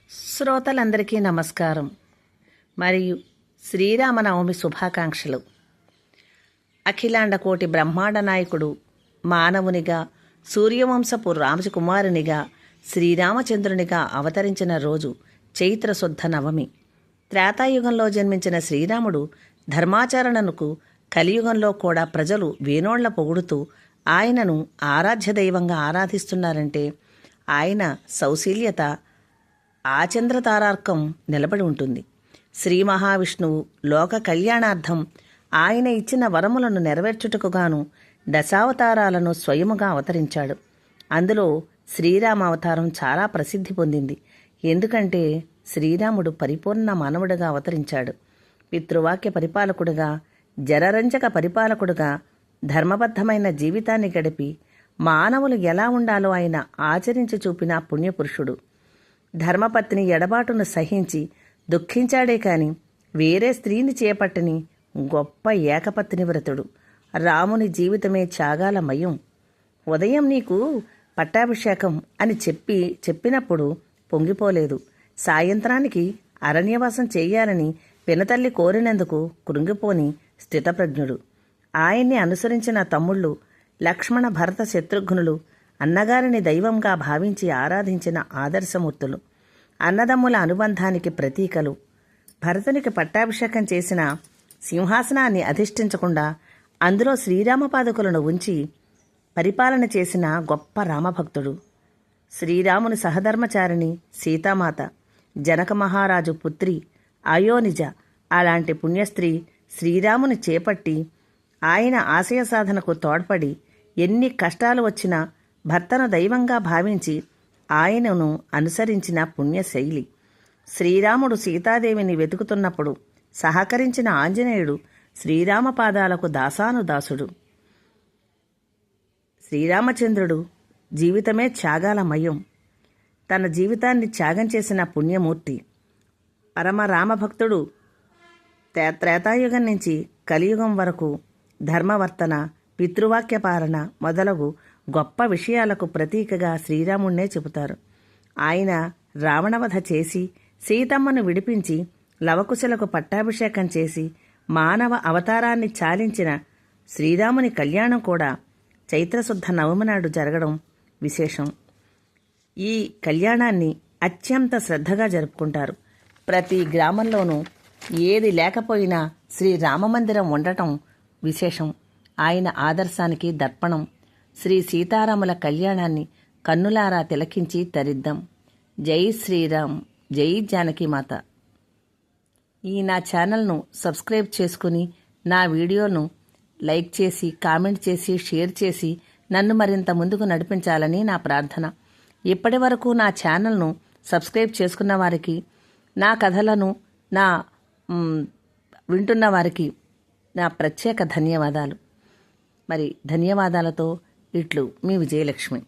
శ్రోతలందరికీ నమస్కారం మరియు శ్రీరామనవమి శుభాకాంక్షలు. అఖిలాండ కోటి బ్రహ్మాండ నాయకుడు, మానవునిగా, సూర్యవంశపు రామకుమారునిగా, శ్రీరామచంద్రునిగా అవతరించిన రోజు చైత్రశుద్ధ నవమి. త్రేతాయుగంలో జన్మించిన శ్రీరాముడు ధర్మాచరణకు కలియుగంలో కూడా ప్రజలు వేనోళ్ల పొగుడుతూ ఆయనను ఆరాధ్య దైవంగా ఆరాధిస్తున్నారంటే ఆయన సౌశీల్యత ఆచంద్రతారార్కం నిలబడి ఉంటుంది. శ్రీ మహావిష్ణువు లోక కళ్యాణార్థం ఆయన ఇచ్చిన వరములను నెరవేర్చుటకుగాను దశావతారాలను స్వయముగా అవతరించాడు. అందులో శ్రీరామ అవతారం చాలా ప్రసిద్ధి పొందింది. ఎందుకంటే శ్రీరాముడు పరిపూర్ణ మానవుడిగా అవతరించాడు. పితృవాక్య పరిపాలకుడుగా, జనరంజక పరిపాలకుడుగా ధర్మబద్ధమైన జీవితాన్ని గడిపి మానవులు ఎలా ఉండాలో ఆయన ఆచరించి చూపిన పుణ్యపురుషుడు. ధర్మపత్ని ఎడబాటును సహించి దుఃఖించాడే కాని వేరే స్త్రీని చేపట్టని గొప్ప ఏకపత్ని వ్రతుడు. రాముని జీవితమే త్యాగాలమయం. ఉదయం నీకు పట్టాభిషేకం అని చెప్పినప్పుడు పొంగిపోలేదు. సాయంత్రానికి అరణ్యవాసం చెయ్యాలని పినతల్లి కోరినందుకు కృంగిపోని స్థితప్రజ్ఞుడు. ఆయన్ని అనుసరించిన తమ్ముళ్ళు లక్ష్మణ, భరత, శత్రుఘ్నులు అన్నగారిని దైవంగా భావించి ఆరాధించిన ఆదర్శమూర్తులు. అన్నదమ్ముల అనుబంధానికి ప్రతీకలు. భరతునికి పట్టాభిషేకం చేసిన సింహాసనాన్ని అధిష్ఠించకుండా అందులో శ్రీరామపాదుకులను ఉంచి పరిపాలన చేసిన గొప్ప రామభక్తుడు. శ్రీరాముని సహధర్మచారిణి సీతామాత, జనక మహారాజు పుత్రి అయోనిజ అలాంటి పుణ్యస్త్రీ శ్రీరాముని చేపట్టి ఆయన ఆశయ సాధనకు తోడ్పడి ఎన్ని కష్టాలు వచ్చినా భర్తను దైవంగా భావించి ఆయనను అనుసరించిన పుణ్యశైలి. శ్రీరాముడు సీతాదేవిని వెతుకుతున్నప్పుడు సహకరించిన ఆంజనేయుడు శ్రీరామ పాదాలకు దాసానుదాసుడు. శ్రీరామచంద్రుడు జీవితమే త్యాగాలమయం. తన జీవితాన్ని త్యాగం చేసిన పుణ్యమూర్తి. పరమ రామభక్తుడు. త్రేతాయుగం నుంచి కలియుగం వరకు ధర్మవర్తన, పితృవాక్యపాలన మొదలగు గొప్ప విషయాలకు ప్రతీకగా శ్రీరాముణ్ణే చెబుతారు. ఆయన రావణవధ చేసి సీతమ్మను విడిపించి లవకుశలకు పట్టాభిషేకం చేసి మానవ అవతారాన్ని చాలించిన శ్రీరాముని కళ్యాణం కూడా చైత్రశుద్ధ నవమి నాడు జరగడం విశేషం. ఈ కళ్యాణాన్ని అత్యంత శ్రద్ధగా జరుపుకుంటారు. ప్రతి గ్రామంలోనూ ఏది లేకపోయినా శ్రీరామమందిరం ఉండటం విశేషం. ఆయన ఆదర్శానికి దర్పణం. శ్రీ సీతారాముల కళ్యాణాన్ని కన్నులారా తిలకించి తరిద్దాం. జై శ్రీరామ్, జై జానకీమాత. ఈ నా ఛానల్ను సబ్స్క్రైబ్ చేసుకుని నా వీడియోను లైక్ చేసి, కామెంట్ చేసి, షేర్ చేసి నన్ను మరింత ముందుకు నడిపించాలని నా ప్రార్థన. ఇప్పటి వరకు నా ఛానల్ను సబ్స్క్రైబ్ చేసుకున్న వారికి, నా కథలను వింటున్న వారికి నా ప్రత్యేక ధన్యవాదాలు. మరి ధన్యవాదాలతో ఇట్లు మీ విజయలక్ష్మి.